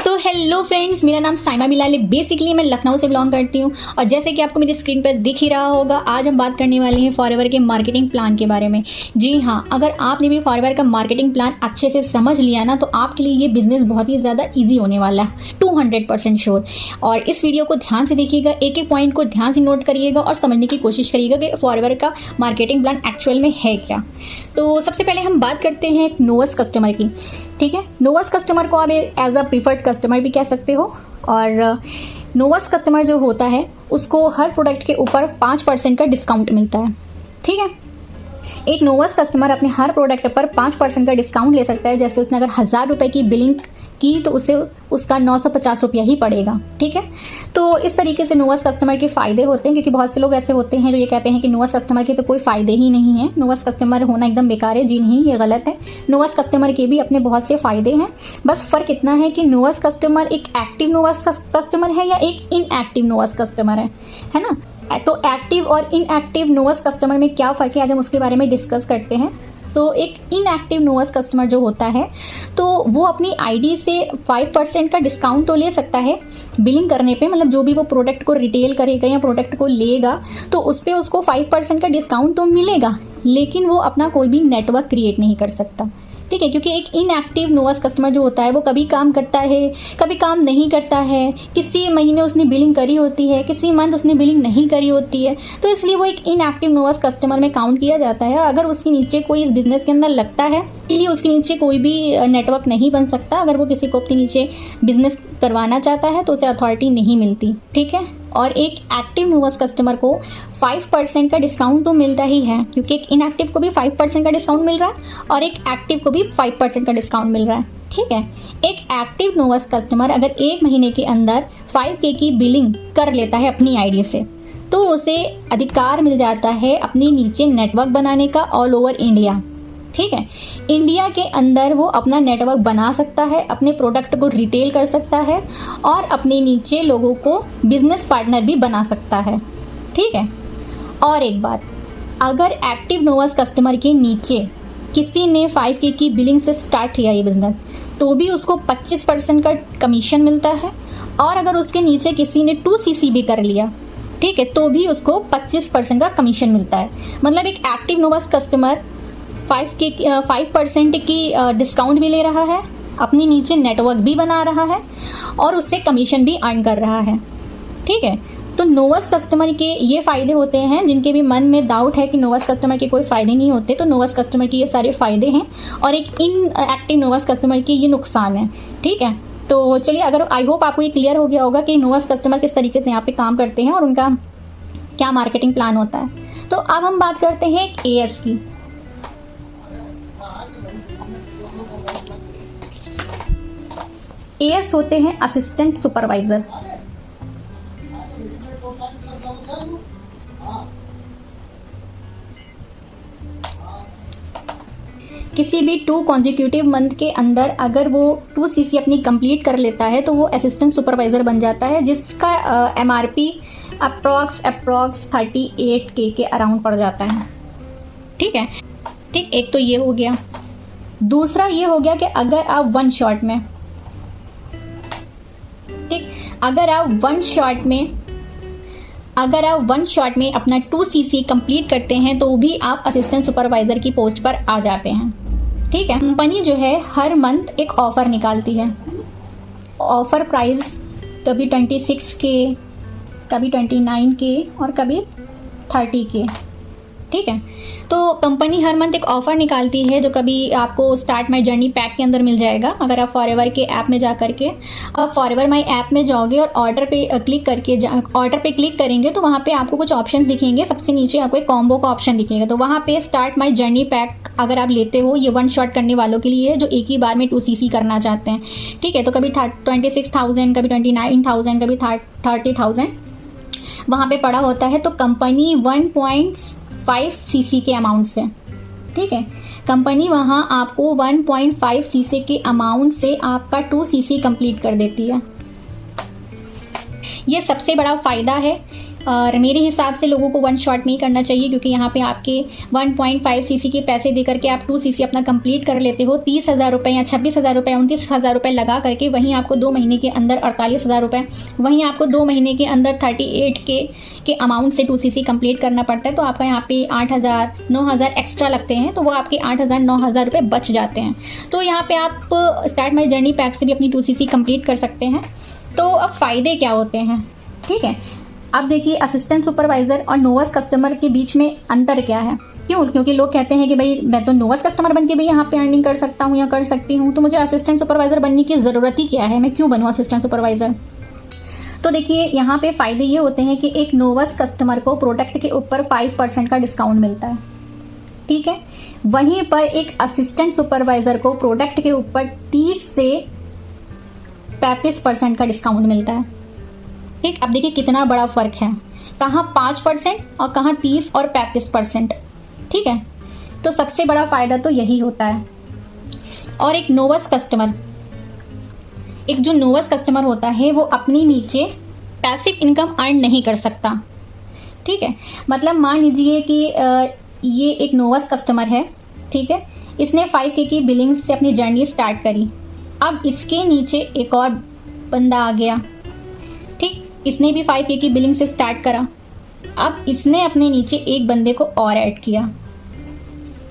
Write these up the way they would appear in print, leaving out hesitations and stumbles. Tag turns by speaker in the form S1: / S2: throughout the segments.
S1: तो hello friends, मेरा नाम साइमा बिलाल है। बेसिकली मैं लखनऊ से बिलोंग करती हूँ और जैसे कि आपको मेरी स्क्रीन पर दिख ही रहा होगा, आज हम बात करने वाले हैं फॉरएवर के मार्केटिंग प्लान के बारे में। जी हाँ, अगर आपने भी फॉरएवर का मार्केटिंग प्लान अच्छे से समझ लिया ना, तो आपके लिए ये बिजनेस बहुत ही ज़्यादा ईजी होने वाला है, 200% श्योर। और इस वीडियो को ध्यान से देखिएगा, एक एक पॉइंट को ध्यान से नोट करिएगा और समझने की कोशिश करिएगा कि फॉरएवर का मार्केटिंग प्लान एक्चुअल में है क्या। तो सबसे पहले हम बात करते हैं एक नोवस कस्टमर की। ठीक है, नोवस कस्टमर को आप एज अ प्रीफर्ड कस्टमर भी कह सकते हो। और नोवस कस्टमर जो होता है उसको हर प्रोडक्ट के ऊपर 5% का डिस्काउंट मिलता है। ठीक है, एक नोवस कस्टमर अपने हर प्रोडक्ट पर 5% का डिस्काउंट ले सकता है। जैसे उसने अगर 1000 रुपये की बिलिंग की तो उसे उसका 950 रुपया ही पड़ेगा। ठीक है, तो इस तरीके से नोवस कस्टमर के फायदे होते हैं, क्योंकि बहुत से लोग ऐसे होते हैं जो ये कहते हैं कि नोवस कस्टमर के तो कोई फायदे ही नहीं है, नोवस कस्टमर होना एकदम बेकार है। जी नहीं, ये गलत है। नोवस कस्टमर के भी अपने बहुत से फायदे हैं। बस फर्क इतना है कि नोवस कस्टमर एक एक्टिव नोवस कस्टमर है या एक इनएक्टिव नोवस कस्टमर है ना। तो एक्टिव और इनएक्टिव नोवस कस्टमर में क्या फ़र्क है, आज हम उसके बारे में डिस्कस करते हैं। तो एक इनएक्टिव नोवस कस्टमर जो होता है, तो वो अपनी आईडी से 5% का डिस्काउंट तो ले सकता है बिलिंग करने पे, मतलब जो भी वो प्रोडक्ट को रिटेल करेगा या प्रोडक्ट को लेगा तो उस पर उसको 5% का डिस्काउंट तो मिलेगा, लेकिन वो अपना कोई भी नेटवर्क क्रिएट नहीं कर सकता। ठीक है, क्योंकि एक इनएक्टिव नोवस कस्टमर जो होता है वो कभी काम करता है, कभी काम नहीं करता है। किसी महीने उसने बिलिंग करी होती है, किसी मंथ उसने बिलिंग नहीं करी होती है, तो इसलिए वो एक इनएक्टिव नोवस कस्टमर में काउंट किया जाता है। अगर उसके नीचे कोई इस बिजनेस के अंदर लगता है, इसलिए उसके नीचे कोई भी नेटवर्क नहीं बन सकता। अगर वो किसी को अपने नीचे बिजनेस करवाना चाहता है तो उसे अथॉरिटी नहीं मिलती। ठीक है, और एक एक्टिव नोवस कस्टमर को 5% का डिस्काउंट तो मिलता ही है, क्योंकि एक इनएक्टिव को भी 5% का डिस्काउंट मिल रहा है और एक एक्टिव को भी 5% का डिस्काउंट मिल रहा है। ठीक है, एक एक्टिव नोवस कस्टमर अगर एक महीने के अंदर 5K की बिलिंग कर लेता है अपनी आईडी से, तो उसे अधिकार मिल जाता है अपने नीचे नेटवर्क बनाने का ऑल ओवर इंडिया। ठीक है, इंडिया के अंदर वो अपना नेटवर्क बना सकता है, अपने प्रोडक्ट को रिटेल कर सकता है और अपने नीचे लोगों को बिजनेस पार्टनर भी बना सकता है। ठीक है, और एक बात, अगर एक्टिव नोवस कस्टमर के नीचे किसी ने 5K की बिलिंग से स्टार्ट किया ये बिजनेस, तो भी उसको 25% का कमीशन मिलता है। और अगर उसके नीचे किसी ने 2CC भी कर लिया, ठीक है, तो भी उसको 25% का कमीशन मिलता है। मतलब एक एक्टिव नोवस कस्टमर 5% की डिस्काउंट भी ले रहा है, अपने नीचे नेटवर्क भी बना रहा है और उससे कमीशन भी अर्न कर रहा है। ठीक है, तो नोवस कस्टमर के ये फ़ायदे होते हैं। जिनके भी मन में डाउट है कि नोवस कस्टमर के कोई फ़ायदे नहीं होते, तो नोवस कस्टमर के ये सारे फ़ायदे हैं और एक इनएक्टिव नोवस कस्टमर के ये नुकसान है। ठीक है, तो चलिए, अगर आई होप आपको ये क्लियर हो गया होगा कि नोवस कस्टमर किस तरीके से यहाँ पे काम करते हैं और उनका क्या मार्केटिंग प्लान होता है। तो अब हम बात करते हैं एक AS की। AS होते हैं असिस्टेंट सुपरवाइजर। किसी भी 2 कॉन्जिक्यूटिव मंथ के अंदर अगर वो 2CC अपनी कंप्लीट कर लेता है तो वो असिस्टेंट सुपरवाइजर बन जाता है, जिसका MRP अप्रॉक्स 38K के अराउंड पड़ जाता है। ठीक है, ठीक, एक तो ये हो गया। दूसरा ये हो गया कि अगर आप वन शॉट में, ठीक, अगर आप वन शॉट में अपना 2CC कंप्लीट करते हैं तो भी आप असिस्टेंट सुपरवाइजर की पोस्ट पर आ जाते हैं। ठीक है, कंपनी जो है हर मंथ एक ऑफर निकालती है। ऑफर प्राइस कभी 26K, कभी 29K और कभी 30K। ठीक है, तो कंपनी हर मंथ एक ऑफर निकालती है, जो कभी आपको स्टार्ट माई जर्नी पैक के अंदर मिल जाएगा। अगर आप फॉरएवर के ऐप में जा करके आप फॉरएवर माई ऐप में जाओगे और ऑर्डर पे क्लिक करेंगे तो वहाँ पे आपको कुछ ऑप्शंस दिखेंगे। सबसे नीचे आपको एक कॉम्बो का ऑप्शन दिखेगा, तो वहाँ पे स्टार्ट माई जर्नी पैक अगर आप लेते हो, ये वन शॉट करने वालों के लिए है जो एक ही बार में 2CC करना चाहते हैं। ठीक है, तो कभी 26,000, कभी 29,000, कभी 30,000 वहाँ पे पड़ा होता है। तो कंपनी 1.5cc के अमाउंट से, ठीक है, कंपनी वहाँ आपको 1.5cc के अमाउंट से आपका 2cc कंप्लीट कर देती है। ये सबसे बड़ा फ़ायदा है और मेरे हिसाब से लोगों को वन शॉट में ही करना चाहिए, क्योंकि यहाँ पे आपके 1.5 सीसी के पैसे दे करके आप 2 सीसी अपना कंप्लीट कर लेते हो। 30,000 रुपये या 26,000 रुपये 29,000 रुपये लगा करके वहीं आपको 2 महीने के अंदर 48,000 रुपये, वहीं आपको 2 महीने के अंदर 38K के अमाउंट से 2 सीसी कंप्लीट करना पड़ता है। तो आपका यहाँ पे 8,000 9,000 एक्स्ट्रा लगते हैं, तो वो आपके 8,000 9,000 रुपये बच जाते हैं। तो यहाँ पे आप स्टार्ट माई जर्नी पैक से भी अपनी 2 सीसी कंप्लीट कर सकते हैं। तो अब फ़ायदे क्या होते हैं, ठीक है। अब देखिए असिस्टेंट सुपरवाइजर और नोवस कस्टमर के बीच में अंतर क्या है। क्यों? क्योंकि लोग कहते हैं कि भाई मैं तो नोवस कस्टमर बन के भी यहाँ पे अर्निंग कर सकता हूँ या कर सकती हूँ, तो मुझे असिस्टेंट सुपरवाइजर बनने की ज़रूरत ही क्या है, मैं क्यों बनूँ असिस्टेंट सुपरवाइजर। तो देखिए यहाँ पे फ़ायदे ये होते हैं कि एक नोवस कस्टमर को प्रोडक्ट के ऊपर 5% का डिस्काउंट मिलता है, ठीक है। वहीं पर एक असिस्टेंट सुपरवाइजर को प्रोडक्ट के ऊपर 30 से 35% का डिस्काउंट मिलता है, ठीक। अब देखिए कितना बड़ा फर्क है, कहाँ 5% और कहाँ 30 और 35%, ठीक है। तो सबसे बड़ा फायदा तो यही होता है। और एक नोवस कस्टमर, एक जो नोवस कस्टमर होता है वो अपनी नीचे पैसिव इनकम अर्न नहीं कर सकता, ठीक है। मतलब मान लीजिए कि ये एक नोवस कस्टमर है, ठीक है। इसने 5K की बिलिंग से अपनी जर्नी स्टार्ट करी। अब इसके नीचे एक और बंदा आ गया, ठीक, इसने भी 5K की बिलिंग से स्टार्ट करा। अब इसने अपने नीचे एक बंदे को और ऐड किया,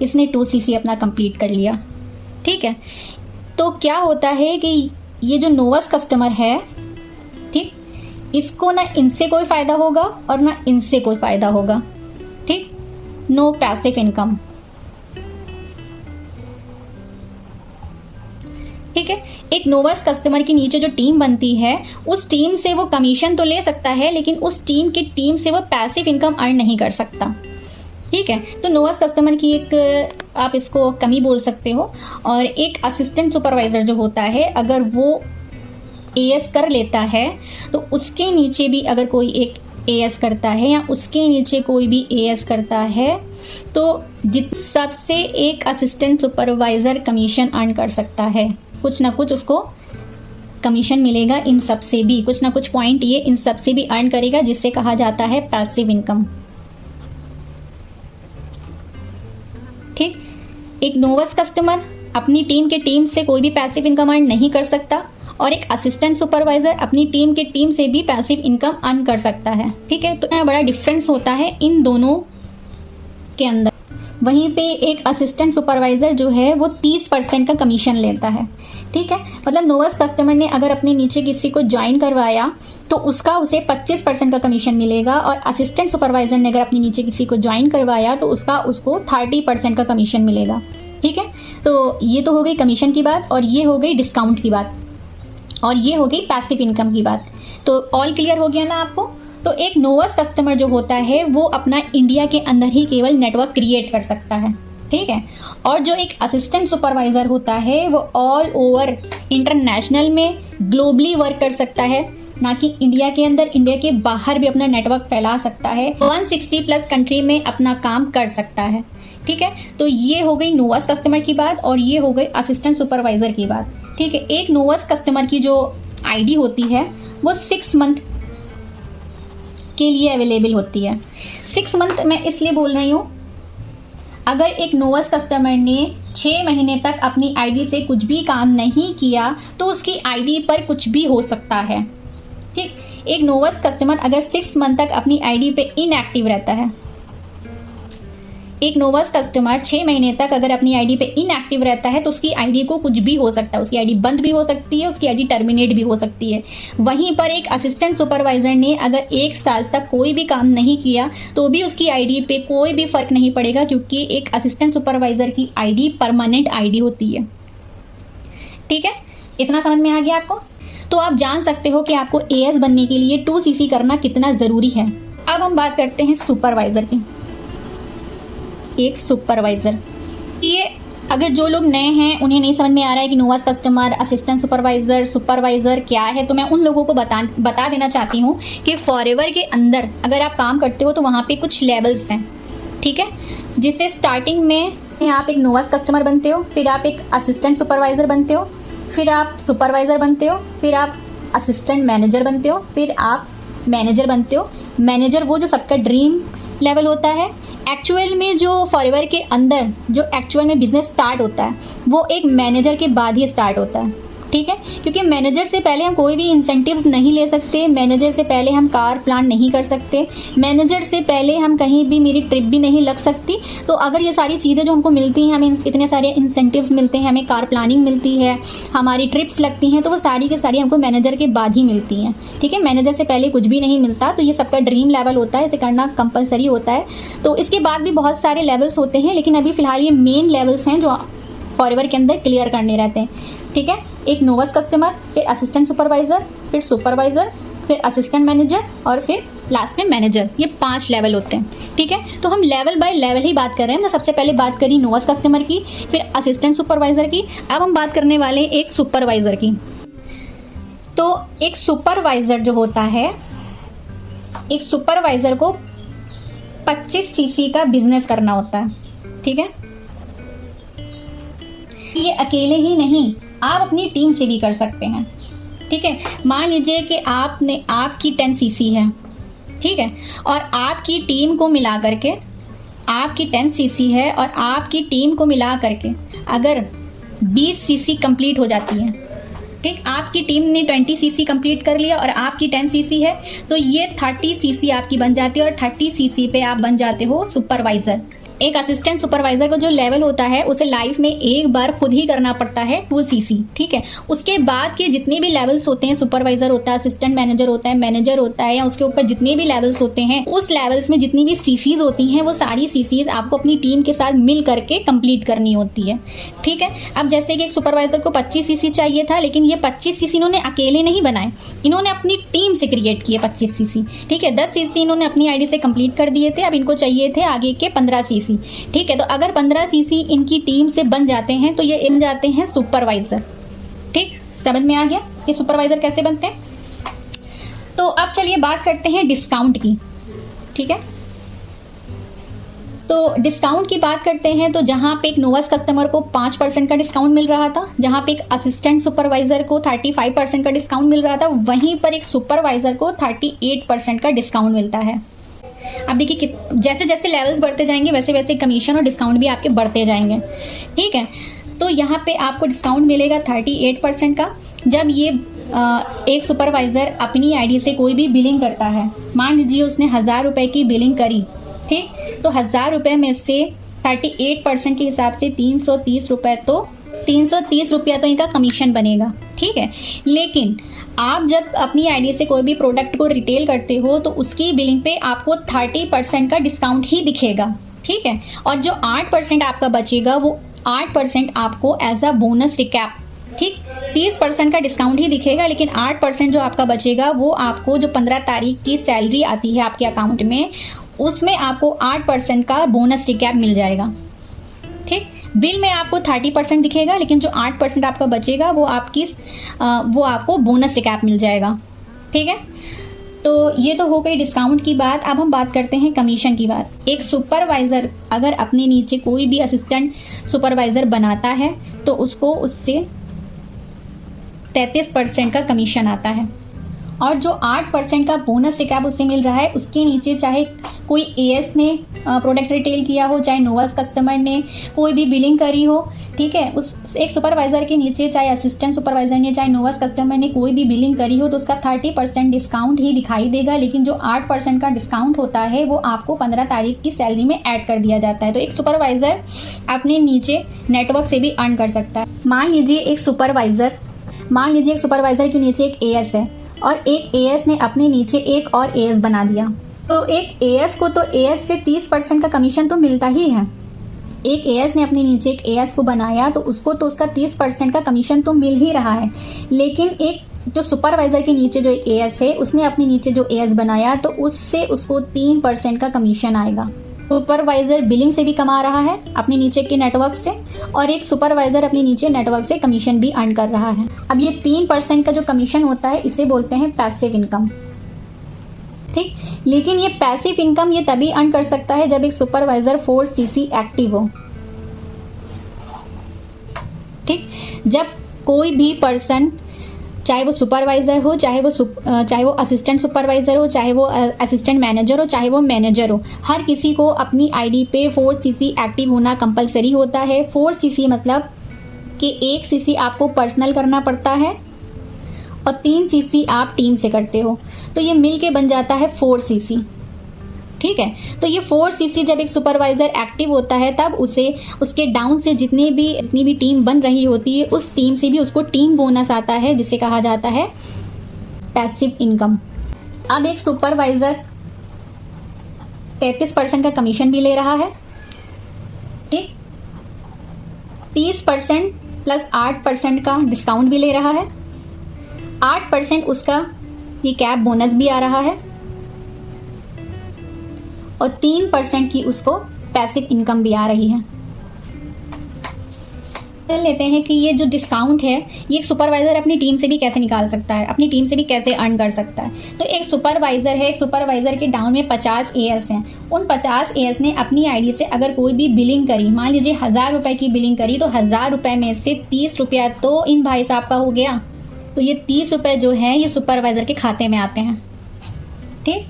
S1: इसने 2 सीसी अपना कंप्लीट कर लिया, ठीक है। तो क्या होता है कि ये जो नोवस कस्टमर है, ठीक, इसको ना इनसे कोई फायदा होगा और ना इनसे कोई फायदा होगा, ठीक। नो पैसिव इनकम, ठीक है। एक नोवस कस्टमर के नीचे जो टीम बनती है उस टीम से वो कमीशन तो ले सकता है, लेकिन उस टीम से वो पैसिव इनकम अर्न नहीं कर सकता, ठीक है। तो नोवस कस्टमर की एक आप इसको कमी बोल सकते हो। और एक असिस्टेंट सुपरवाइजर जो होता है, अगर वो एएस कर लेता है तो उसके नीचे भी अगर कोई एक एएस करता है या उसके नीचे कोई भी एएस करता है तो सबसे एक असिस्टेंट सुपरवाइजर कमीशन अर्न कर सकता है। कुछ ना कुछ उसको कमीशन मिलेगा, इन सब से भी कुछ ना कुछ पॉइंट ये इन सब से भी अर्न करेगा, जिससे कहा जाता है पैसिव इनकम, ठीक। एक नोवस कस्टमर अपनी टीम से कोई भी पैसिव इनकम अर्न नहीं कर सकता, और एक असिस्टेंट सुपरवाइजर अपनी टीम से भी पैसिव इनकम अर्न कर सकता है, ठीक है। तो यहाँ बड़ा डिफरेंस होता है इन दोनों के अंदर। वहीं पे एक असिस्टेंट सुपरवाइजर जो है वो 30% का कमीशन लेता है, ठीक है। मतलब नोवस कस्टमर ने अगर अपने नीचे किसी को ज्वाइन करवाया तो उसे 25% का कमीशन मिलेगा, और असिस्टेंट सुपरवाइजर ने अगर अपने नीचे किसी को ज्वाइन करवाया तो उसको 30% का कमीशन मिलेगा, ठीक है। तो ये तो हो गई कमीशन की बात, और ये हो गई डिस्काउंट की बात, और ये हो गई पैसिव इनकम की बात। तो ऑल क्लियर हो गया ना आपको। तो एक नोवस कस्टमर जो होता है वो अपना इंडिया के अंदर ही केवल नेटवर्क क्रिएट कर सकता है, ठीक है। और जो एक असिस्टेंट सुपरवाइजर होता है वो ऑल ओवर इंटरनेशनल में ग्लोबली वर्क कर सकता है, ना कि इंडिया के अंदर, इंडिया के बाहर भी अपना नेटवर्क फैला सकता है, 160+ कंट्री में अपना काम कर सकता है, ठीक है। तो ये हो गई नोवस कस्टमर की बात, और ये हो गई असिस्टेंट सुपरवाइजर की बात, ठीक है। एक नोवस कस्टमर की जो आईडी होती है वो 6 मंथ के लिए अवेलेबल होती है। 6 मंथ मैं इसलिए बोल रही हूँ, अगर एक नोवस कस्टमर ने 6 महीने तक अपनी आईडी से कुछ भी काम नहीं किया तो उसकी आईडी पर कुछ भी हो सकता है, ठीक। एक नोवस कस्टमर अगर 6 मंथ तक अपनी आईडी पे इनएक्टिव रहता है, एक नोवस कस्टमर 6 महीने तक अगर अपनी आईडी पे इनएक्टिव रहता है तो उसकी आईडी को कुछ भी हो सकता है, उसकी आईडी बंद भी हो सकती है, उसकी आईडी टर्मिनेट भी हो सकती है। वहीं पर एक असिस्टेंट सुपरवाइजर ने अगर 1 साल तक कोई भी काम नहीं किया तो भी उसकी आईडी पे कोई भी फर्क नहीं पड़ेगा, क्योंकि एक असिस्टेंट सुपरवाइजर की आईडी परमानेंट आईडी होती है, ठीक है। इतना समझ में आ गया आपको। तो आप जान सकते हो कि आपको एएस बनने के लिए 2 सीसी करना कितना जरूरी है। अब हम बात करते हैं सुपरवाइजर की। एक सुपरवाइजर, ये अगर जो लोग नए हैं उन्हें नहीं समझ में आ रहा है कि नोवस कस्टमर, असिस्टेंट सुपरवाइजर क्या है, तो मैं उन लोगों को बता देना चाहती हूँ कि फॉरएवर के अंदर अगर आप काम करते हो तो वहाँ पे कुछ लेवल्स हैं, ठीक है। जिससे स्टार्टिंग में आप एक नोवस कस्टमर बनते हो, फिर आप एक असिस्टेंट सुपरवाइजर बनते हो, फिर आप सुपरवाइजर बनते हो, फिर आप असिस्टेंट मैनेजर बनते हो, फिर आप मैनेजर बनते हो। मैनेजर वो जो सबका ड्रीम लेवल होता है। एक्चुअल में जो फॉरएवर के अंदर जो एक्चुअल में बिजनेस स्टार्ट होता है वो एक मैनेजर के बाद ही स्टार्ट होता है, ठीक है। क्योंकि मैनेजर से पहले हम कोई भी इंसेंटिव्स नहीं ले सकते, मैनेजर से पहले हम कार प्लान नहीं कर सकते, मैनेजर से पहले हम कहीं भी मेरी ट्रिप भी नहीं लग सकती। तो अगर ये सारी चीज़ें जो हमको मिलती हैं, हमें इतने सारे इंसेंटिव्स मिलते हैं, हमें कार प्लानिंग मिलती है, हमारी ट्रिप्स लगती हैं, तो वो सारी की सारी हमको मैनेजर के बाद ही मिलती हैं, ठीक है। मैनेजर से पहले कुछ भी नहीं मिलता। तो ये सबका ड्रीम लेवल होता है, इसे करना कंपलसरी होता है। तो इसके बाद भी बहुत सारे लेवल्स होते हैं, लेकिन अभी फिलहाल ये मेन लेवल्स हैं जो फॉरएवर के अंदर क्लियर करने रहते हैं, ठीक है। एक नोवस कस्टमर, फिर असिस्टेंट सुपरवाइजर, फिर सुपरवाइजर, फिर असिस्टेंट मैनेजर और फिर लास्ट में मैनेजर। ये 5 लेवल होते हैं, ठीक है। तो हम लेवल बाय लेवल ही बात कर रहे हैं। तो सबसे पहले बात करी नोवस कस्टमर की, फिर असिस्टेंट सुपरवाइजर की, अब हम बात करने वाले एक सुपरवाइजर की। तो एक सुपरवाइजर जो होता है, एक सुपरवाइजर को 25 सीसी का बिजनेस करना होता है, ठीक है। ये अकेले ही नहीं, आप अपनी टीम से भी कर सकते हैं, ठीक है। मान लीजिए कि आपकी 10 सीसी है, ठीक है, और आपकी टीम को मिला करके, आपकी 10 सीसी है और आपकी टीम को मिला करके अगर 20 सीसी कंप्लीट हो जाती है, ठीक, आपकी टीम ने 20 सीसी कंप्लीट कर लिया और आपकी 10 सीसी है, तो ये 30 सीसी आपकी बन जाती है और 30 सीसी पे आप बन जाते हो सुपरवाइजर। एक असिस्टेंट सुपरवाइजर का जो लेवल होता है उसे लाइफ में एक बार खुद ही करना पड़ता है 2 सीसी, ठीक है। उसके बाद के जितने भी लेवल्स होते हैं, सुपरवाइजर होता है, असिस्टेंट मैनेजर होता है, मैनेजर होता है, या उसके ऊपर जितने भी लेवल्स होते हैं, उस लेवल्स में जितनी भी सीसीज होती हैं वो सारी सीसीज आपको अपनी टीम के साथ मिल करके कंप्लीट करनी होती है, ठीक है। अब जैसे कि एक सुपरवाइजर को 25 सीसी चाहिए था, लेकिन ये 25 सीसी इन्होंने अकेले नहीं बनाए, इन्होंने अपनी टीम से क्रिएट किए 25 सीसी, ठीक है। 10 सीसी इन्होंने अपनी आईडी से कंप्लीट कर दिए थे, अब इनको चाहिए थे आगे के 15 सीसी, ठीक है। तो अगर 15 सीसी इनकी टीम से बन जाते हैं तो ये बन जाते हैं सुपरवाइजर, ठीक। समझ में आ गया ये सुपरवाइजर कैसे बनते हैं। तो अब चलिए बात करते हैं डिस्काउंट की, ठीक है। तो डिस्काउंट की बात करते हैं, तो जहां पे एक नोवस कस्टमर को 5% का डिस्काउंट मिल रहा था, जहां पे एक असिस्टेंट सुपरवाइजर को 35% का डिस्काउंट मिल रहा था, वहीं पर एक सुपरवाइजर को 38% का डिस्काउंट मिलता है। अब देखिए कि जैसे जैसे लेवल्स बढ़ते जाएंगे वैसे वैसे कमीशन और डिस्काउंट भी आपके बढ़ते जाएंगे, ठीक है। तो यहाँ पे आपको डिस्काउंट मिलेगा 38% का। जब ये एक सुपरवाइजर अपनी आईडी से कोई भी बिलिंग करता है, मान लीजिए उसने 1000 रुपए की बिलिंग करी, ठीक, तो 1000 रुपए में से 38% के हिसाब से 330 रुपए तो इनका कमीशन बनेगा, ठीक है। लेकिन आप जब अपनी आईडी से कोई भी प्रोडक्ट को रिटेल करते हो तो उसकी बिलिंग पे आपको 30% का डिस्काउंट ही दिखेगा, ठीक है। और जो 8% आपका बचेगा वो 8% आपको एज अ बोनस रिकैप, ठीक। 30% का डिस्काउंट ही दिखेगा, लेकिन 8% जो आपका बचेगा वो आपको जो 15 तारीख की सैलरी आती है आपके अकाउंट में, उसमें आपको 8% का बोनस रिकैप मिल जाएगा, ठीक। बिल में आपको 30% दिखेगा, लेकिन जो 8% आपका बचेगा वो आपको बोनस रिकैप मिल जाएगा, ठीक है। तो ये तो हो गई डिस्काउंट की बात। अब हम बात करते हैं कमीशन की बात। एक सुपरवाइजर अगर अपने नीचे कोई भी असिस्टेंट सुपरवाइजर बनाता है तो उससे 33% का कमीशन आता है, और जो 8% का बोनस रिकैप उससे मिल रहा है, उसके नीचे चाहे कोई एएस ने प्रोडक्ट रिटेल किया हो, चाहे नोवस कस्टमर ने कोई भी बिलिंग करी हो, ठीक है, उस एक सुपरवाइजर के नीचे चाहे असिस्टेंट सुपरवाइजर ने चाहे नोवस कस्टमर ने कोई भी बिलिंग करी हो, तो उसका 30% डिस्काउंट ही दिखाई देगा, लेकिन जो 8% का डिस्काउंट होता है वो आपको 15 तारीख की सैलरी में ऐड कर दिया जाता है। तो एक सुपरवाइजर अपने नीचे नेटवर्क से भी अर्न कर सकता है। मान लीजिए एक सुपरवाइजर के नीचे एक एएस है और एक एएस ने अपने नीचे एक और एएस बना दिया, तो एक एएस को तो एएस से 30% का कमीशन तो मिलता ही है। एक एएस ने अपने नीचे एक एएस को बनाया तो उसको तो उसका 30% का कमीशन तो मिल ही रहा है, लेकिन एक जो सुपरवाइजर के नीचे जो एएस है उसने अपने नीचे जो एएस बनाया तो उससे उसको 3% का कमीशन आएगा। सुपरवाइजर बिलिंग से भी कमा रहा है अपने नीचे के नेटवर्क से, और एक सुपरवाइजर अपने नीचे नेटवर्क से कमीशन भी अर्न कर रहा है। अब ये 3% का जो कमीशन होता है इसे बोलते हैं पैसिव इनकम, ठीक। लेकिन ये पैसिव इनकम ये तभी अर्न कर सकता है जब एक सुपरवाइजर 4 सीसी एक्टिव हो, ठीक। जब कोई भी पर्सन चाहे वो सुपरवाइज़र हो, चाहे वो असिस्टेंट सुपरवाइज़र हो, चाहे वो असिस्टेंट मैनेजर हो, चाहे वो मैनेजर हो, हर किसी को अपनी आईडी पे 4 सीसी एक्टिव होना कंपलसरी होता है। 4 सीसी मतलब कि 1 सीसी आपको पर्सनल करना पड़ता है और 3 सीसी आप टीम से करते हो, तो ये मिल के बन जाता है 4 सीसी। ठीक है, तो ये 4 सीसी जब एक सुपरवाइजर एक्टिव होता है तब उसे उसके डाउन से जितनी भी टीम बन रही होती है उस टीम से भी उसको टीम बोनस आता है, जिसे कहा जाता है पैसिव इनकम। अब एक सुपरवाइजर 33% का कमीशन भी ले रहा है। ठीक, 30% प्लस 8% का डिस्काउंट भी ले रहा है। 8% उसका ये कैप बोनस भी आ रहा है और 3% की उसको पैसिव इनकम भी आ रही है। लेते हैं कि ये जो डिस्काउंट है ये एक सुपरवाइजर अपनी टीम से भी कैसे निकाल सकता है, अपनी टीम से भी कैसे अर्न कर सकता है। तो एक सुपरवाइजर है, एक सुपरवाइजर के डाउन में 50 एएस हैं। उन 50 एएस ने अपनी आईडी से अगर कोई भी बिलिंग करी, मान लीजिए 1000 रुपए की बिलिंग करी, तो 1000 रुपए में से 30 रुपया तो इन भाई साहब का हो गया। तो ये 30 रुपए जो है ये सुपरवाइजर के खाते में आते हैं। ठीक,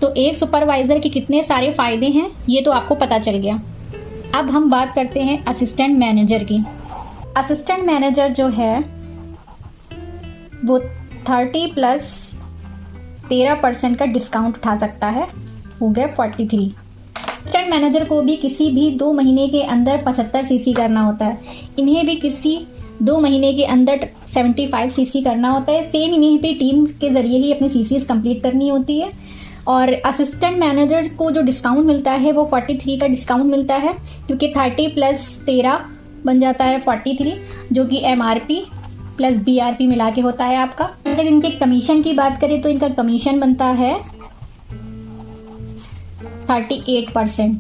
S1: तो एक सुपरवाइजर के कितने सारे फायदे हैं ये तो आपको पता चल गया। अब हम बात करते हैं असिस्टेंट मैनेजर की। असिस्टेंट मैनेजर जो है वो 30 प्लस 13% का डिस्काउंट उठा सकता है, हो गया 43। असिस्टेंट मैनेजर को भी किसी भी 2 महीने के अंदर 75 सीसी करना होता है। इन्हें भी किसी 2 महीने के अंदर 75 सीसी करना होता है। सेम इन्हें भी टीम के जरिए ही अपनी सीसीज कंप्लीट करनी होती है। और असिस्टेंट मैनेजर को जो डिस्काउंट मिलता है वो 43 का डिस्काउंट मिलता है, क्योंकि 30 प्लस 13 बन जाता है 43, जो कि MRP प्लस BRP मिला के होता है आपका। अगर इनके कमीशन की बात करें तो इनका कमीशन बनता है 38%।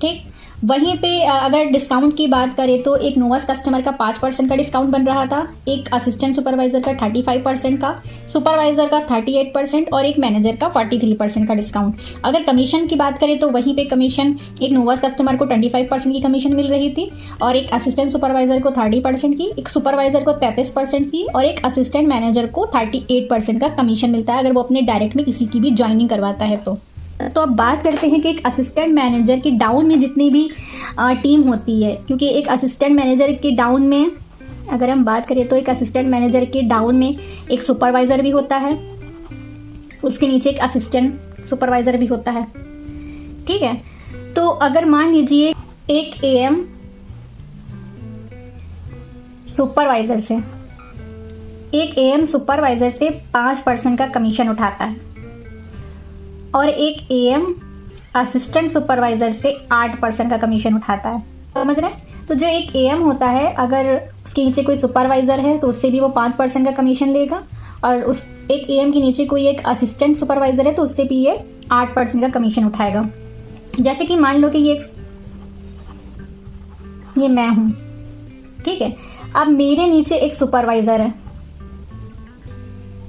S1: ठीक, वहीं पे अगर डिस्काउंट की बात करें तो एक नोवस कस्टमर का 5% का डिस्काउंट बन रहा था, एक असिस्टेंट सुपरवाइजर का 35% का, सुपरवाइजर का 38% और एक मैनेजर का 43% का डिस्काउंट। अगर कमीशन की बात करें तो वहीं पे कमीशन एक नोवस कस्टमर को 25% की कमीशन मिल रही थी और एक असिस्टेंट सुपरवाइजर को 30% की, एक सुपरवाइजर को 33% की और एक असिस्टेंट मैनेजर को 38% का कमीशन मिलता है अगर वो अपने डायरेक्ट में किसी की भी ज्वाइनिंग करवाता है तो। तो अब बात करते हैं कि एक असिस्टेंट मैनेजर की डाउन में जितनी भी टीम होती है, क्योंकि एक असिस्टेंट मैनेजर के डाउन में अगर हम बात करें तो एक असिस्टेंट मैनेजर के डाउन में एक सुपरवाइजर भी होता है, उसके नीचे एक असिस्टेंट सुपरवाइजर भी होता है। ठीक है, तो अगर मान लीजिए एक AM सुपरवाइजर से 5% का कमीशन उठाता है और एक AM असिस्टेंट सुपरवाइजर से 8% का कमीशन उठाता है, समझ रहे हैं। तो जो एक AM होता है अगर उसके नीचे कोई सुपरवाइजर है तो उससे भी वो 5% का कमीशन लेगा और उस एक AM के नीचे कोई एक असिस्टेंट सुपरवाइजर है तो उससे भी ये 8% का कमीशन उठाएगा। जैसे कि मान लो कि ये मैं हूं, ठीक है। अब मेरे नीचे एक सुपरवाइजर है,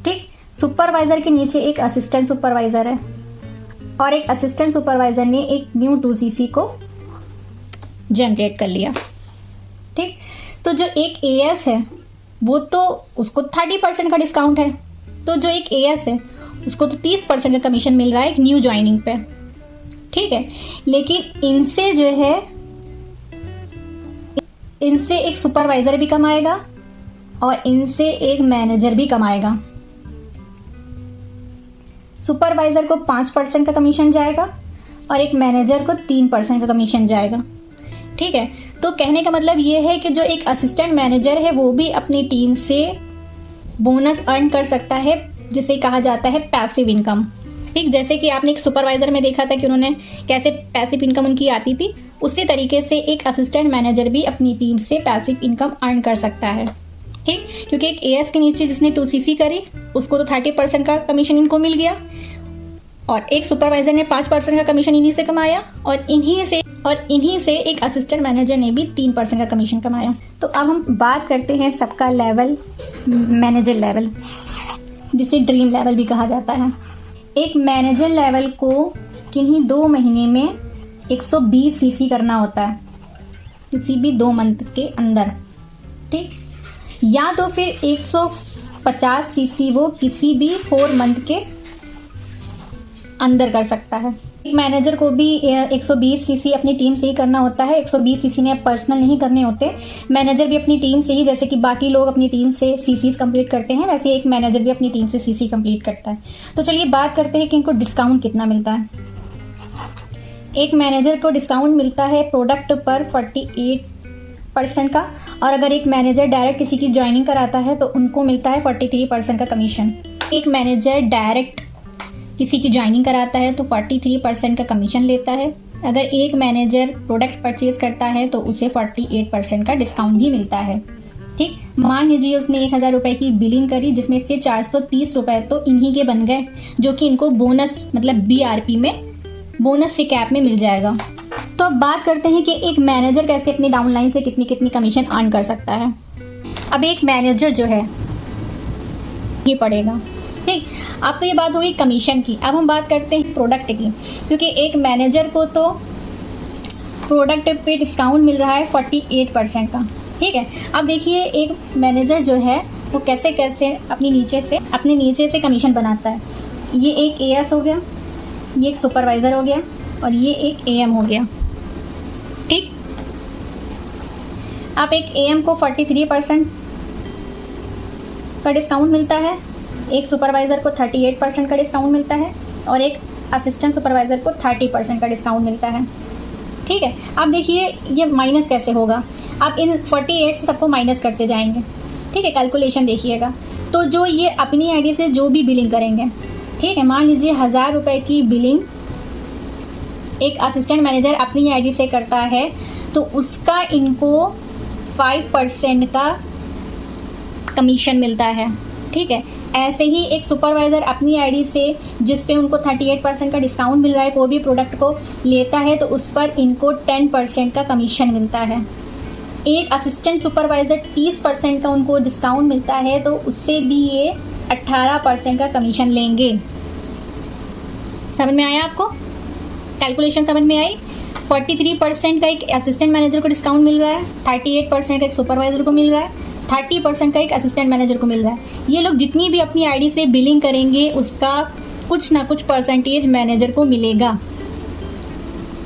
S1: ठीक, सुपरवाइजर के नीचे एक असिस्टेंट सुपरवाइजर है और एक असिस्टेंट सुपरवाइजर ने एक न्यू 2cc को जनरेट कर लिया। ठीक, तो जो एक AS है वो तो उसको 30% का डिस्काउंट है, तो जो एक AS है उसको तो 30% का कमीशन मिल रहा है एक न्यू ज्वाइनिंग पे। ठीक है, लेकिन इनसे जो है इनसे एक सुपरवाइजर भी कमाएगा और इनसे एक मैनेजर भी कमाएगा। सुपरवाइजर को 5% का कमीशन जाएगा और एक मैनेजर को 3% का कमीशन जाएगा। ठीक है, तो कहने का मतलब ये है कि जो एक असिस्टेंट मैनेजर है वो भी अपनी टीम से बोनस अर्न कर सकता है, जिसे कहा जाता है पैसिव इनकम। ठीक, जैसे कि आपने एक सुपरवाइजर में देखा था कि उन्होंने कैसे पैसिव इनकम उनकी आती थी, उसी तरीके से एक असिस्टेंट मैनेजर भी अपनी टीम से पैसिव इनकम अर्न कर सकता है। ठीक, क्योंकि एक AS के नीचे जिसने 2cc करी उसको तो 30% का कमीशन इनको मिल गया और एक सुपरवाइजर ने 5% का कमीशन इन्हीं से कमाया और इन्हीं से एक असिस्टेंट मैनेजर ने भी 3% का कमीशन कमाया। तो अब हम बात करते हैं सबका लेवल, मैनेजर लेवल, जिसे ड्रीम लेवल भी कहा जाता है। एक मैनेजर लेवल को किन्हीं 2 महीने में 120 सीसी करना होता है, किसी भी 2 मंथ के अंदर। ठीक, या तो फिर 150 सीसी वो किसी भी 4 मंथ के अंदर कर सकता है। एक मैनेजर को भी 120 सीसी अपनी टीम से ही करना होता है। 120 सीसी ने पर्सनल नहीं करने होते। मैनेजर भी अपनी टीम से ही, जैसे कि बाकी लोग अपनी टीम से सीसीज कंप्लीट करते हैं, वैसे एक मैनेजर भी अपनी टीम से सीसी कंप्लीट करता है। तो चलिए बात करते हैं कि इनको डिस्काउंट कितना मिलता है। एक मैनेजर को डिस्काउंट मिलता है प्रोडक्ट पर 48% का, और अगर एक मैनेजर डायरेक्ट किसी की ज्वाइनिंग कराता है तो उनको मिलता है 43% का कमीशन। एक मैनेजर डायरेक्ट किसी की ज्वाइनिंग कराता है तो 43% का कमीशन लेता है। अगर एक मैनेजर प्रोडक्ट परचेज करता है तो उसे 48% का डिस्काउंट भी मिलता है। ठीक, मान लीजिए उसने 1000 रुपए की बिलिंग करी, जिसमें से 430 रुपए तो इन्हीं के बन गए, जो कि इनको बोनस मतलब BRP में बोनस से कैप में मिल जाएगा। तो अब बात करते हैं कि एक मैनेजर कैसे अपनी डाउनलाइन से कितनी कितनी कमीशन अर्न कर सकता है। अब एक मैनेजर जो है ये पड़ेगा। ठीक, अब तो ये बात हुई कमीशन की। अब हम बात करते हैं प्रोडक्ट की, क्योंकि एक मैनेजर को तो प्रोडक्ट पे डिस्काउंट मिल रहा है 48% का। ठीक है, अब देखिए एक मैनेजर जो है वो कैसे कैसे अपने नीचे से कमीशन बनाता है। ये एक AS हो गया, ये एक सुपरवाइजर हो गया, और ये एक AM हो गया। ठीक, अब एक AM को 43% का डिस्काउंट मिलता है, एक सुपरवाइजर को 38% का डिस्काउंट मिलता है, और एक असिस्टेंट सुपरवाइजर को 30% का डिस्काउंट मिलता है। ठीक है, अब देखिए ये माइनस कैसे होगा। आप इन 48 से सबको माइनस करते जाएंगे। ठीक है, कैलकुलेशन देखिएगा। तो जो ये अपनी आईडी से जो भी बिलिंग करेंगे, ठीक है, मान लीजिए 1000 रुपए की बिलिंग एक असिस्टेंट मैनेजर अपनी आईडी से करता है, तो उसका इनको 5% का कमीशन मिलता है। ठीक है, ऐसे ही एक सुपरवाइजर अपनी आईडी से जिस पे उनको 38% का डिस्काउंट मिल रहा है, कोई भी प्रोडक्ट को लेता है तो उस पर इनको 10% का कमीशन मिलता है। एक असिस्टेंट सुपरवाइजर 30% का उनको डिस्काउंट मिलता है, तो उससे भी ये 18% का कमीशन लेंगे। समझ में आया आपको? कैलकुलेशन समझ में आई? 43% का एक असिस्टेंट मैनेजर को डिस्काउंट मिल रहा है, 38% का एक सुपरवाइजर को मिल रहा है, 30% का एक असिस्टेंट मैनेजर को मिल रहा है। ये लोग जितनी भी अपनी आईडी से बिलिंग करेंगे उसका कुछ ना कुछ परसेंटेज मैनेजर को मिलेगा।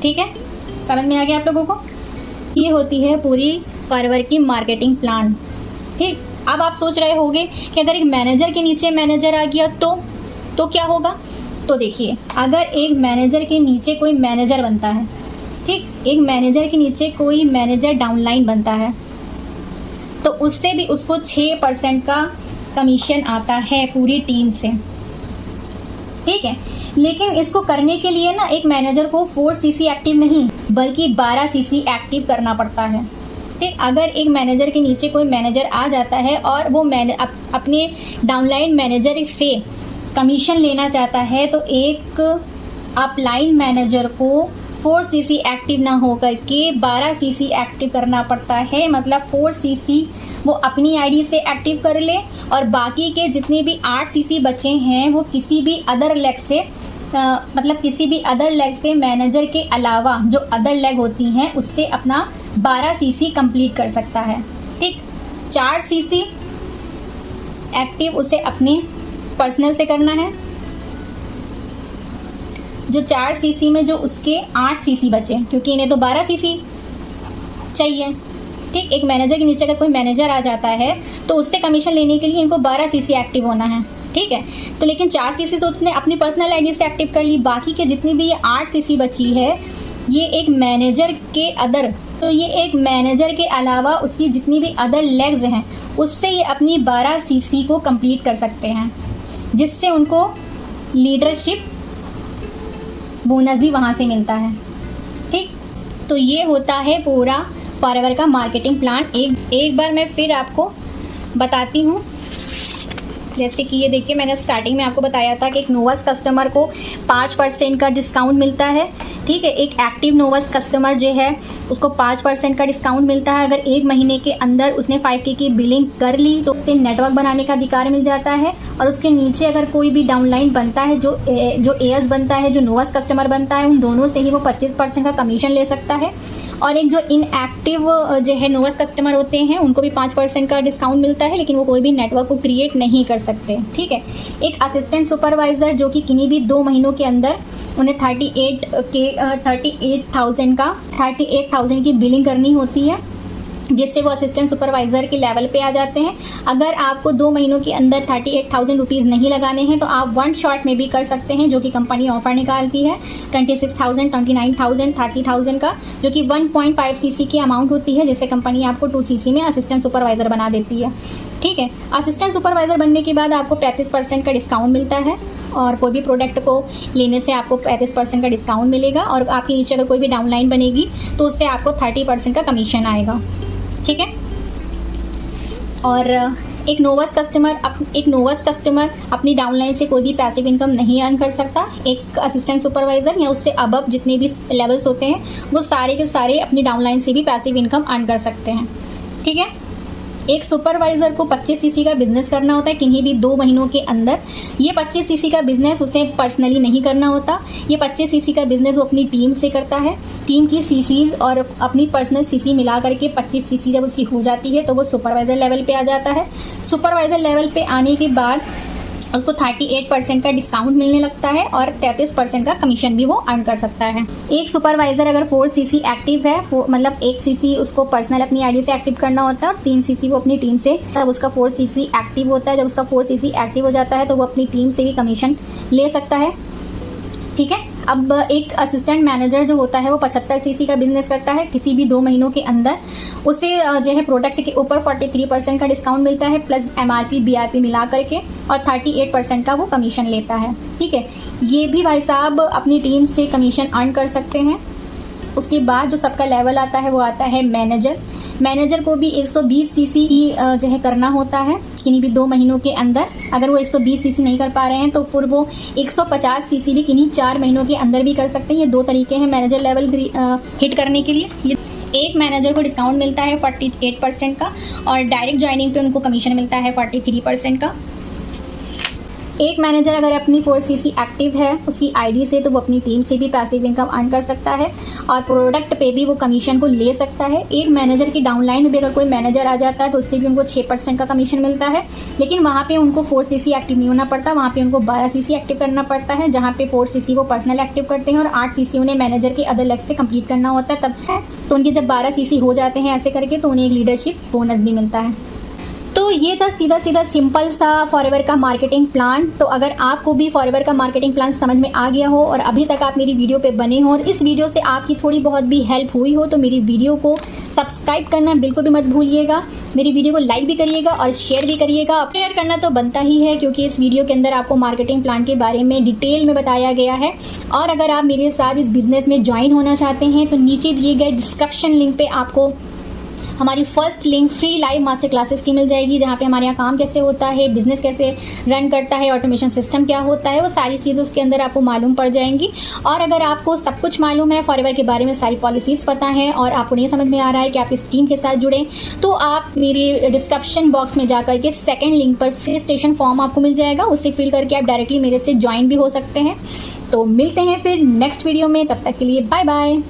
S1: ठीक है, समझ में आ गया आप लोगों को? ये होती है पूरी फॉरएवर की मार्केटिंग प्लान। ठीक, अब आप सोच रहे होंगे कि अगर एक मैनेजर के नीचे मैनेजर आ गया तो क्या होगा। तो देखिए, अगर एक मैनेजर के नीचे कोई मैनेजर बनता है, ठीक, एक मैनेजर के नीचे कोई मैनेजर डाउनलाइन बनता है, तो उससे भी उसको 6% का कमीशन आता है पूरी टीम से। ठीक है, लेकिन इसको करने के लिए ना एक मैनेजर को 4 CC एक्टिव नहीं बल्कि 12 CC एक्टिव करना पड़ता है। ठीक, अगर एक मैनेजर के नीचे कोई मैनेजर आ जाता है और वो अपने डाउनलाइन मैनेजर से कमीशन लेना चाहता है, तो एक अपलाइन मैनेजर को 4 CC एक्टिव ना होकर के 12 CC एक्टिव करना पड़ता है। मतलब 4 CC वो अपनी आईडी से एक्टिव कर ले, और बाकी के जितने भी 8 CC बचे हैं वो किसी भी अदर लेग से किसी भी अदर लेग से मैनेजर के अलावा जो अदर लेग होती हैं उससे अपना 12 CC कंप्लीट कर सकता है। ठीक, 4 CC एक्टिव उसे अपने पर्सनल से करना है, जो 4 CC में जो उसके 8 CC बचे, क्योंकि इन्हें तो 12 CC चाहिए। ठीक, एक मैनेजर के नीचे अगर कोई मैनेजर आ जाता है तो उससे कमीशन लेने के लिए इनको 12 CC एक्टिव होना है। ठीक है, तो लेकिन 4 CC तो उसने अपनी पर्सनल आईडी से एक्टिव कर ली, बाकी के जितनी भी ये 8 CC बची है ये एक मैनेजर के अलावा उसकी जितनी भी अदर लेग्स हैं उससे ये अपनी 12 CC को कंप्लीट कर सकते हैं, जिससे उनको लीडरशिप बोनस भी वहाँ से मिलता है। ठीक, तो ये होता है पूरा फॉरएवर का मार्केटिंग प्लान। एक बार मैं फिर आपको बताती हूँ। जैसे कि ये देखिए, मैंने स्टार्टिंग में आपको बताया था कि एक नोवस कस्टमर को 5% का डिस्काउंट मिलता है। ठीक है, एक एक्टिव नोवस कस्टमर जो है उसको 5% का डिस्काउंट मिलता है। अगर 1 महीने के अंदर उसने 5K की बिलिंग कर ली तो उससे नेटवर्क बनाने का अधिकार मिल जाता है। और उसके नीचे अगर कोई भी डाउनलाइन बनता है, जो AS बनता है, जो नोवस कस्टमर बनता है, उन दोनों से ही वो 25% का कमीशन ले सकता है। और एक जो इनएक्टिव जो है नोवस कस्टमर होते हैं उनको भी 5% का डिस्काउंट मिलता है, लेकिन वो कोई भी नेटवर्क को क्रिएट नहीं कर सकते। ठीक है। एक असिस्टेंट सुपरवाइजर जो कि किन्हीं भी 2 महीनों के अंदर उन्हें 38,000 की बिलिंग करनी होती है, जिससे वो असिस्टेंट सुपरवाइजर के लेवल पे आ जाते हैं। अगर आपको 2 महीनों के अंदर 38,000 रुपीज़ नहीं लगाने हैं तो आप 1 शॉट में भी कर सकते हैं, जो कि कंपनी ऑफर निकालती है 26,000, 29,000, 30,000 का, जो कि 1.5 सीसी की अमाउंट होती है, जिससे कंपनी आपको 2 सीसी में असिस्टेंट सुपरवाइजर बना देती है। ठीक है। असिस्टेंट सुपरवाइजर बनने के बाद आपको 35% का डिस्काउंट मिलता है, और कोई भी प्रोडक्ट को लेने से आपको 35% का डिस्काउंट मिलेगा, और आपके नीचे अगर कोई भी डाउनलाइन बनेगी तो उससे आपको 30% का कमीशन आएगा। ठीक है। और एक नोवस कस्टमर अपनी डाउनलाइन से कोई भी पैसिव इनकम नहीं अर्न कर सकता। एक असिस्टेंट सुपरवाइजर या उससे अबव जितने भी लेवल्स होते हैं वो सारे के सारे अपनी डाउनलाइन से भी पैसिव इनकम अर्न कर सकते हैं। ठीक है। एक सुपरवाइजर को 25 सीसी का बिजनेस करना होता है किन्हीं भी 2 महीनों के अंदर। ये 25 सीसी का बिजनेस उसे पर्सनली नहीं करना होता। ये 25 सीसी का बिजनेस वो अपनी टीम से करता है। टीम की सीसीज और अपनी पर्सनल सीसी मिला करके 25 सीसी जब उसकी हो जाती है तो वो सुपरवाइजर लेवल पे आ जाता है। सुपरवाइजर लेवल पे आने के बाद उसको 38% का डिस्काउंट मिलने लगता है और 33% का कमीशन भी वो अर्न कर सकता है। एक सुपरवाइजर अगर 4 सीसी एक्टिव है, मतलब 1 सीसी उसको पर्सनल अपनी आईडी से एक्टिव करना होता है और 3 सीसी वो अपनी टीम से, जब उसका 4 सीसी एक्टिव होता है, जब उसका 4 सीसी एक्टिव हो जाता है तो वो अपनी टीम से भी कमीशन ले सकता है। ठीक है। अब एक असिस्टेंट मैनेजर जो होता है वो 75 सीसी का बिजनेस करता है किसी भी 2 महीनों के अंदर। उसे जो है प्रोडक्ट के ऊपर 43% का डिस्काउंट मिलता है प्लस MRP BRP मिला करके, और 38% का वो कमीशन लेता है। ठीक है। ये भी भाई साहब अपनी टीम से कमीशन अर्न कर सकते हैं। उसके बाद जो सबका लेवल आता है वो आता है मैनेजर को भी 120 सीसी जो है करना होता है किन्हीं भी 2 महीनों के अंदर। अगर वो 120 सीसी नहीं कर पा रहे हैं तो फिर वो 150 सीसी भी किन्हीं 4 महीनों के अंदर भी कर सकते हैं। ये 2 तरीके हैं मैनेजर लेवल हिट करने के लिए। एक मैनेजर को डिस्काउंट मिलता है 48% का, और डायरेक्ट ज्वाइनिंग पे उनको कमीशन मिलता है 43% का। एक मैनेजर अगर अपनी 4 सीसी एक्टिव है उसकी आईडी से, तो वो अपनी टीम से भी पैसिव इनकम अर्न कर सकता है और प्रोडक्ट पे भी वो कमीशन को ले सकता है। एक मैनेजर की डाउनलाइन में भी अगर कोई मैनेजर आ जाता है तो उससे भी उनको 6% का कमीशन मिलता है, लेकिन वहाँ पे उनको 4 सीसी एक्टिव नहीं होना पड़ता, वहाँ पे उनको 12 सीसी एक्टिव करना पड़ता है, जहाँ पे 4 सीसी वो पर्सनल एक्टिव करते हैं और 8 सीसी उन्हें मैनेजर के अदर लेग से कंप्लीट करना होता है तब है। तो उनके जब 12 सीसी हो जाते हैं ऐसे करके तो उन्हें एक लीडरशिप बोनस भी मिलता है। तो ये था सीधा सिंपल सा फॉरएवर का मार्केटिंग प्लान। तो अगर आपको भी फॉरएवर का मार्केटिंग प्लान समझ में आ गया हो और अभी तक आप मेरी वीडियो पे बने हो और इस वीडियो से आपकी थोड़ी बहुत भी हेल्प हुई हो, तो मेरी वीडियो को सब्सक्राइब करना बिल्कुल भी मत भूलिएगा। मेरी वीडियो को लाइक भी करिएगा और शेयर भी करिएगा। शेयर करना तो बनता ही है क्योंकि इस वीडियो के अंदर आपको मार्केटिंग प्लान के बारे में डिटेल में बताया गया है। और अगर आप मेरे साथ इस बिजनेस में ज्वाइन होना चाहते हैं तो नीचे दिए गए डिस्क्रिप्शन लिंक पे आपको हमारी first link free live master classes की मिल जाएगी, जहाँ पे हमारे यहाँ काम कैसे होता है, बिजनेस कैसे रन करता है, ऑटोमेशन सिस्टम क्या होता है, वो सारी चीज़ें उसके अंदर आपको मालूम पड़ जाएंगी। और अगर आपको सब कुछ मालूम है, फॉरएवर के बारे में सारी पॉलिसीज़ पता है और आपको नहीं समझ में आ रहा है कि आप इस टीम के साथ जुड़ें, तो आप मेरी डिस्क्रिप्शन बॉक्स में जाकर के सेकेंड लिंक पर रजिस्ट्रेशन फॉर्म आपको मिल जाएगा, उसे फिल करके आप डायरेक्टली मेरे से ज्वाइन भी हो सकते हैं। तो मिलते हैं फिर नेक्स्ट वीडियो में, तब तक के लिए बाय बाय।